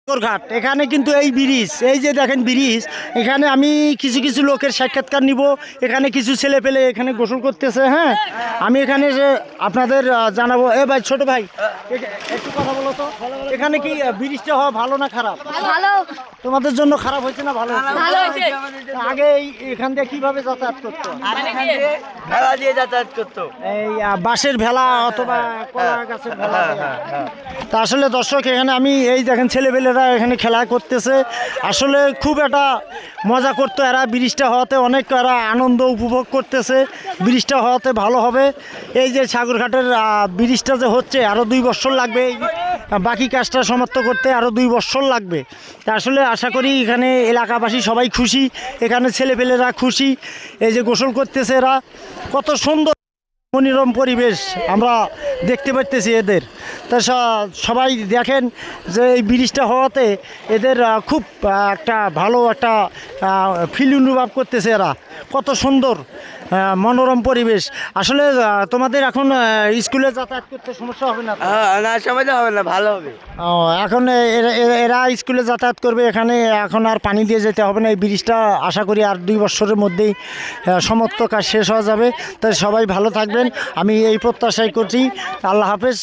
ঘাট এখানে কিন্তু এই ব্রিজ, এই যে দেখেন ব্রিজ, এখানে আমি কিছু কিছু লোকের সাক্ষাৎকার নিব। এখানে কিছু ছেলে পেলে এখানে গোসল করতেছে। হ্যাঁ, আমি এখানে যে আপনাদের জানাবো। ভাই, ছোট ভাই, একটু কথা বলো তো। এখানে কি ব্রিজটা হওয়া ভালো না খারাপ? ভালো। তোমাদের জন্য খারাপ হয়েছে না ভালো হয়েছে? ভালো হয়েছে। আগে এখান দিয়ে কিভাবে যাতায়াত করতো? ভেলা দিয়ে যাতায়াত করতো। এই বাঁশের ভেলা অথবা কলা গাছের ভেলা দিয়ে। তা আসলে দর্শক, এখানে আমি এই দেখেন ছেলেপেলেরা এখানে খেলা করতেছে। আসলে খুব একটা মজা করতো এরা। ব্রিজটা হওয়াতে অনেক এরা আনন্দ উপভোগ করতেছে। ব্রিজটা হওয়াতে ভালো হবে। এই যে সাগরঘাটের ব্রিজটা যে হচ্ছে, আরও 2 বছর লাগবে। এই বাকি কাজটা সমাপ্ত করতে আরও 2 বছর লাগবে। তা আসলে আশা করি এখানে এলাকাবাসী সবাই খুশি, এখানে ছেলেপেলেরা খুশি। এই যে গোসল করতেছে এরা, কত সুন্দর মনোরম পরিবেশ আমরা দেখতে পাচ্তেছি এদের। তা সবাই দেখেন যে এই ব্রিজটা হওয়াতে এদের খুব একটা ভালো একটা ফিল অনুভব করতেছে এরা। কত সুন্দর মনোরম পরিবেশ। আসলে তোমাদের এখন স্কুলে যাতায়াত করতে সমস্যা হবে না তো? না, সময় হবে না, ভালো হবে। ও, এখন এরা স্কুলে যাতায়াত করবে এখানে। এখন আর পানি দিয়ে যেতে হবে না। এই ব্রিজটা আশা করি আর 2 বছরের মধ্যেই সমস্ত কাজ শেষ হয়ে যাবে। তাই সবাই ভালো থাকবেন, আমি এই প্রত্যাশাই করছি। আল্লাহ হাফেজ।